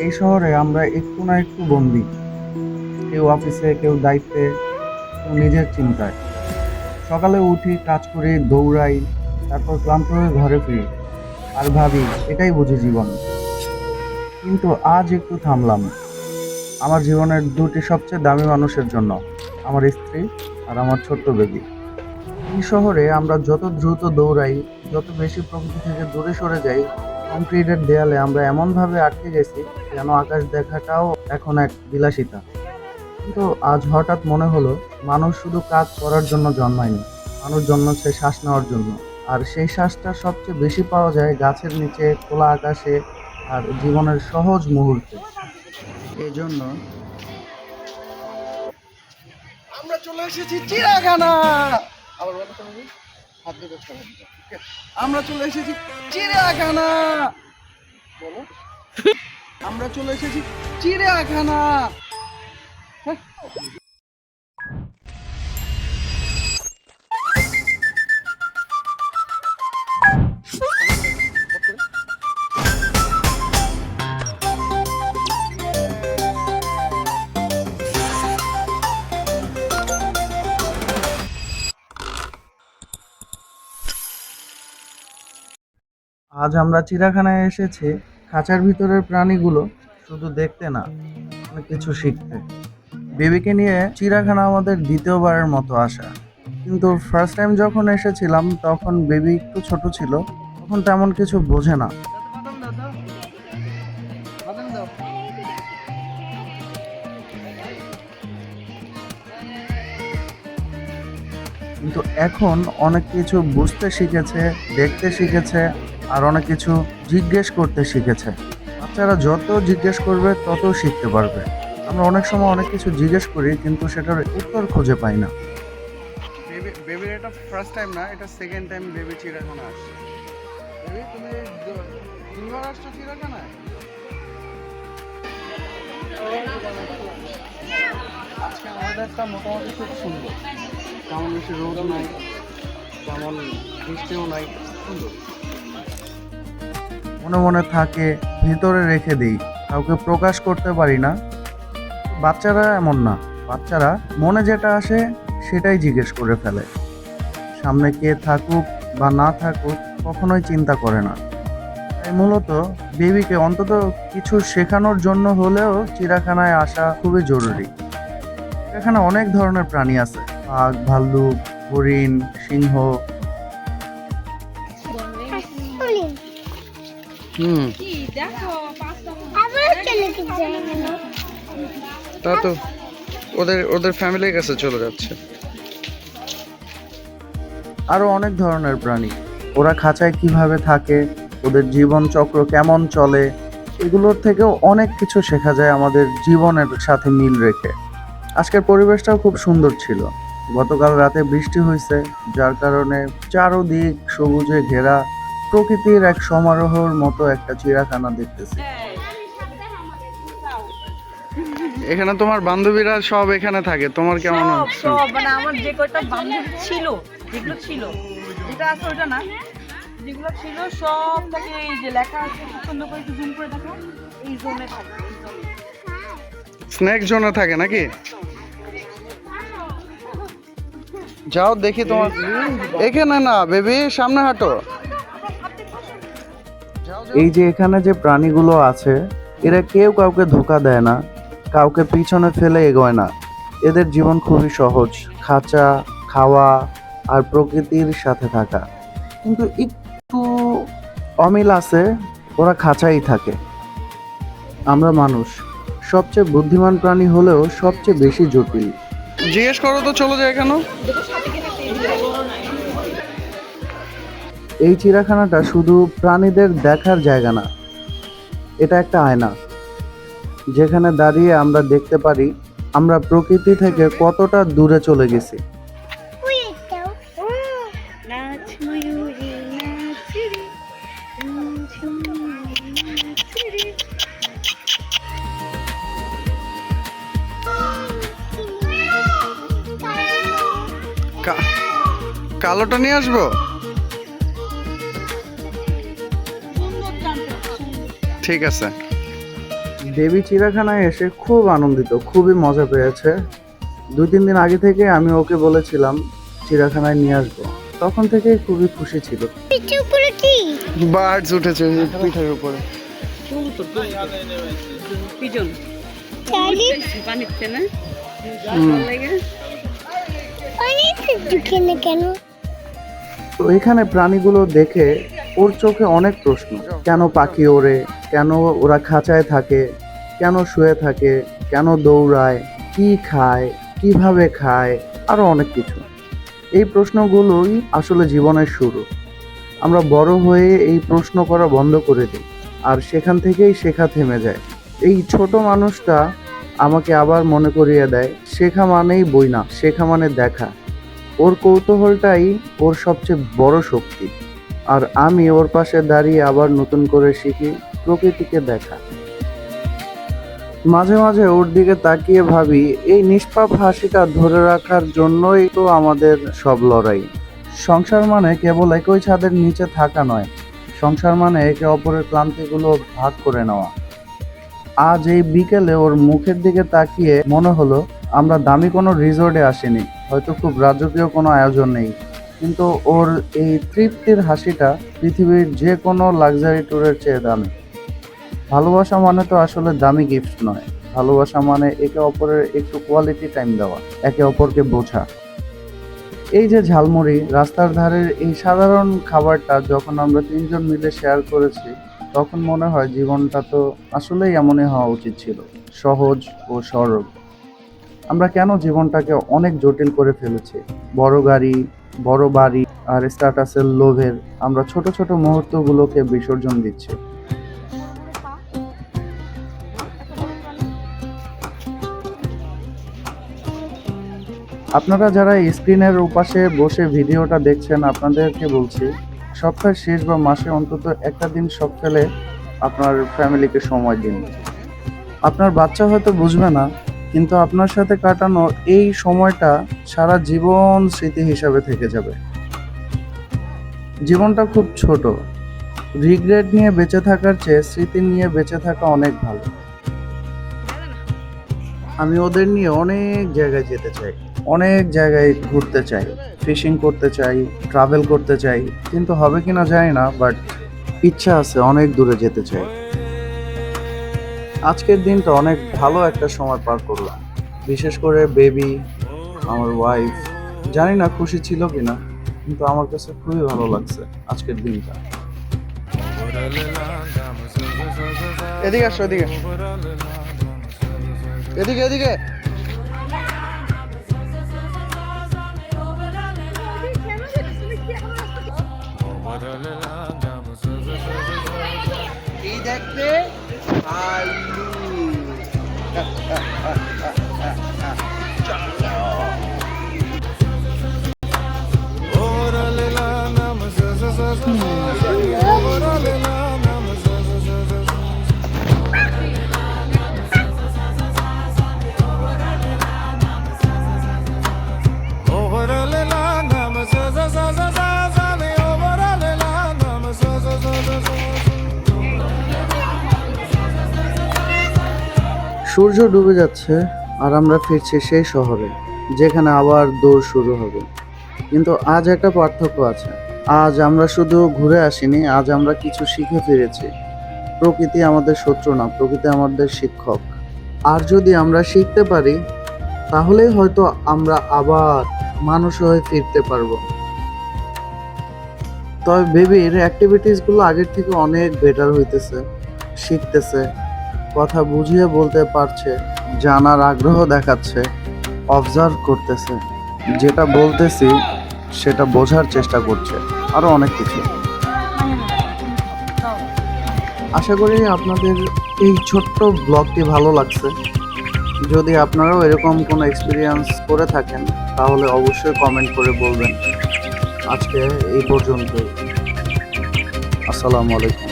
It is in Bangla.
এই শহরে আমরা একটু না একটু বন্দি, কেউ অফিসে, কেউ দায়িত্বে, কেউ নিজের চিন্তায়। সকালে উঠি, কাজ করি, দৌড়াই, তারপর ক্লান্ত হয়ে ঘরে ফিরি আর ভাবি এটাই বুঝি জীবন। কিন্তু আজ একটু থামলাম, আমার জীবনের দুটি সবচেয়ে দামি মানুষের জন্য, আমার স্ত্রী আর আমার ছোট্ট বেবি। এই শহরে আমরা যত দ্রুত দৌড়াই, যত বেশি প্রকৃতি থেকে দূরে সরে যাই, কংক্রিটের দেয়ালে আমরা এমনভাবে আটকে গেছি যেন আকাশ দেখাটাও এখন এক বিলাসিতা। কিন্তু আজ হঠাৎ মনে হলো, মানুষ শুধু কাজ করার জন্য জন্মায়নি, মানুষ জন্মেছে শ্বাস নেওয়ার জন্য। আর সেই শ্বাসটা সবচেয়ে বেশি পাওয়া যায় গাছের নিচে, খোলা আকাশে আর জীবনের সহজ মুহূর্তে। এই জন্য আমরা চলে এসেছি চিড়িয়াখানা। আবার বলো তুমি, হাত দুটো ছড়া দিতে। আমরা চলে এসেছি চিড়িয়াখানা। বলো, আমরা চলে এসেছি চিড়িয়াখানা। হ্যাঁ। আজ আমরা চিড়িয়াখানায় এসেছি খাঁচার ভিতরের প্রাণীগুলো শুধু দেখতে না, অনেক কিছু শিখতে। বেবিকে নিয়ে চিড়িয়াখানা আমাদের দ্বিতীয়বারের মতো আসা। কিন্তু ফার্স্ট টাইম যখন এসেছিলাম তখন বেবি একটু ছোট ছিল, তখন তেমন কিছু বোঝে না। কিন্তু এখন অনেক কিছু বুঝতে শিখেছে, দেখতে শিখেছে, আর অনেক কিছু জিজ্ঞেস করতে শিখেছে। বাচ্চারা যত জিজ্ঞেস করবে তত শিখতে পারবে। আমরা অনেক সময় অনেক কিছু জিজ্ঞেস করি কিন্তু সেটার উত্তর খুঁজে পাই না। বেবির এটা ফার্স্ট টাইম না, এটা সেকেন্ড টাইম বেবি চিড়িয়াখানা আসছে। বেবি, তুমি তিনবার আসছো চিড়িয়াখানায়? আজকে ওয়েদারটা মোটামুটি খুব সুন্দর, তেমন বেশি রোদও নাই, তেমন বৃষ্টিও নাই, সুন্দর। মনে মনে থাকে, ভিতরে রেখে দিই, কাউকে প্রকাশ করতে পারি না। বাচ্চারা এমন না, বাচ্চারা মনে যেটা আসে সেটাই জিজ্ঞেস করে ফেলে। সামনে কে থাকুক বা না থাকুক কখনোই চিন্তা করে না। তাই মূলত বেবিকে অন্তত কিছু শেখানোর জন্য হলেও চিড়িয়াখানায় আসা খুবই জরুরি। এখানে অনেক ধরনের প্রাণী আছে, বাঘ, ভাল্লুক, হরিণ, সিংহ। তা তো ওদের ওদের ফ্যামিলির কাছে চলে যাচ্ছে। আরো অনেক ধরনের প্রাণী, ওরা খাঁচায় কিভাবে থাকে, ওদের জীবন চক্র কেমন চলে, এগুলোর থেকেও অনেক কিছু শেখা যায় আমাদের জীবনের সাথে মিল রেখে। আজকের পরিবেশটাও খুব সুন্দর ছিল। গতকাল রাতে বৃষ্টি হয়েছে, যার কারণে চারদিক সবুজে ঘেরা প্রকৃতির এক সমারোহর মতো একটা চিড়িয়াখানা দেখতেছি। এখানে তোমার বান্ধবীরা সব এখানে থাকে, তোমার কেমন হচ্ছে? সব মানে আমার যে কয়টা বান্ধবী ছিল, যেগুলো ছিল, যেটা আছে ওটা না, যেগুলো ছিল সব থেকে এই যে লেখা আছে, খুব সুন্দর করে একটু জুম করে দেখো, এই জোনে থাকে। স্ন্যাক জোনে থাকে নাকি? যাও দেখি তোমার। এখানে না বেবি, সামনে হাঁটো। এই যে এখানে যে প্রাণীগুলো আছে, এরা কেউ কাউকে ধোঁকা দেয় না, কাউকে পিছনে ফেলে এগোয় না। এদের জীবন খুবই সহজ, খাঁচা, খাওয়া আর প্রকৃতির সাথে থাকা। কিন্তু একটু অমিল আছে, ওরা খাঁচাই থাকে। আমরা মানুষ সবচেয়ে বুদ্ধিমান প্রাণী হলেও সবচেয়ে বেশি জটিল। জিজ্ঞেস করো তো, চলে যায় কেন? এই চিড়িয়াখানাটা শুধু প্রাণীদের দেখার জায়গা না, এটা একটা আয়না, যেখানে দাঁড়িয়ে আমরা দেখতে পারি আমরা প্রকৃতি থেকে কতটা দূরে চলে গেছি। কালোটা নিয়ে আসবো? ঠিক আছে। বেবি চিড়িয়াখানায় এসে খুব আনন্দিত, খুবই মজা পেয়েছে। 2-3 দিন আগে থেকে আমি ওকে বলেছিলাম চিড়িয়াখানায় নিয়ে আসবো, তখন থেকেই খুবই খুশি ছিল। বার্ডস উঠেছে পিঠের উপরে। পিজন পানিতে না কেন? তো এখানে প্রাণীগুলো দেখে ওর চোখে অনেক প্রশ্ন। কেন পাখি ওড়ে, কেন ওরা খাঁচায় থাকে, কেন শুয়ে থাকে, কেন দৌড়ায়, কি খায়, কিভাবে খায়, আরো অনেক কিছু। এই প্রশ্নগুলোই আসলে জীবনের শুরু। আমরা বড় হয়ে এই প্রশ্ন করা বন্ধ করে দিই, আর সেখান থেকেই শেখা থেমে যায়। এই ছোট মানুষটা আমাকে আবার মনে করিয়ে দেয়, শেখা মানেই বই না, শেখা মানে দেখা। ওর কৌতূহলটাই ওর সবচেয়ে বড় শক্তি, আর আমি ওর পাশে দাঁড়িয়ে আবার নতুন করে শিখি প্রকৃতিকে দেখা। মাঝে মাঝে ওর দিকে তাকিয়ে ভাবি, এই নিষ্পাপ হাসিটা ধরে রাখার জন্যই তো আমাদের সব লড়াই। সংসার মানে কেবল একই ছাদের নিচে থাকা নয়, সংসার মানে একে অপরের ক্লান্তিগুলো ভাগ করে নেওয়া। আজ এই বিকেলে ওর মুখের দিকে তাকিয়ে মনে হলো আমরা দামি কোনো রিসোর্টে আসিনি, হয়তো খুব রাজকীয় কোনো আয়োজন নেই, কিন্তু ওর এই তৃপ্তির হাসিটা পৃথিবীর যে কোনো লাক্সারি ট্যুরের চেয়ে দামি। ভালোবাসা মানে তো আসলে দামি গিফট নয়, ভালোবাসা মানে একে অপরের একটু কোয়ালিটি টাইম দেওয়া, একে অপরকে বোঝা। এই যে ঝালমুড়ি, রাস্তার ধারের এই সাধারণ খাবারটা যখন আমরা 3 জন মিলে শেয়ার করেছি, তখন মনে হয় জীবনটা তো আসলেই এমনই হওয়া উচিত ছিল, সহজ ও সরল। আমরা কেন জীবনটাকে অনেক জটিল করে ফেলেছি? বড় গাড়ি, বড় বাড়ি আর স্ট্যাটাসের লোভের আমরা ছোট ছোট মুহূর্তগুলোকে বিসর্জন দিচ্ছি। আপনারা যারা স্ক্রিনের ওপাশে বসে ভিডিওটা দেখছেন, আপনাদেরকে বলছি, সপ্তাহের শেষ বা মাসে অন্তত একটা দিন সব ফেলে আপনার ফ্যামিলিকে সময় দিন। আপনার বাচ্চা হয়তো বুঝবে না, কিন্তু আপনার সাথে কাটানো এই সময়টা সারা জীবন স্মৃতি হিসাবে থেকে যাবে। জীবনটা খুব ছোট, রিগ্রেট নিয়ে বেঁচে থাকার চেয়ে স্মৃতি নিয়ে বেঁচে থাকা অনেক ভালো। আমি ওদের নিয়ে অনেক জায়গায় যেতে চাই, অনেক জায়গায় ঘুরতে চাই, ফিশিং করতে চাই, ট্রাভেল করতে চাই, কিন্তু হবে কিনা জানি না, বাট ইচ্ছা আছে, অনেক দূরে যেতে চাই। আজকের দিনটা অনেক ভালো একটা সময় পার করলাম, বিশেষ করে বেবি, আমার ওয়াইফ। জানি না খুশি ছিল কিনা, কিন্তু আমার কাছে খুবই ভালো লাগছে আজকের দিনটা। এদিকে আসো, এদিকে এদিকে এদিকে। এই দেখতে আলু। সূর্য ডুবে যাচ্ছে আর আমরা ফিরছি সেই শহরে যেখানে আবার দৌড় শুরু হবে। কিন্তু আজ একটা পার্থক্য আছে, আজ আমরা শুধু ঘুরে আসিনি, আজ আমরা কিছু শিখে ফিরেছি। প্রকৃতি আমাদের শত্রু না, প্রকৃতি আমাদের শিক্ষক। আর যদি আমরা শিখতে পারি, তাহলেই হয়তো আমরা আবার মানুষ হয়ে ফিরতে পারবো। তবে বেবির অ্যাক্টিভিটিসগুলো আগের থেকে অনেক বেটার হইতেছে, শিখতেছে, কথা বুঝিয়ে বলতে পারছে, জানার আগ্রহ দেখাচ্ছে, অবজার্ভ করতেছে, যেটা বলতেছি সেটা বোঝার চেষ্টা করছে, আরো অনেক কিছু। আশা করি আপনাদের এই ছোট্ট ব্লগটি ভালো লাগছে। যদি আপনারাও এরকম কোনো এক্সপিরিয়েন্স করে থাকেন, তাহলে অবশ্যই কমেন্ট করে বলবেন। আজকে এই পর্যন্তই। আসসালামু আলাইকুম।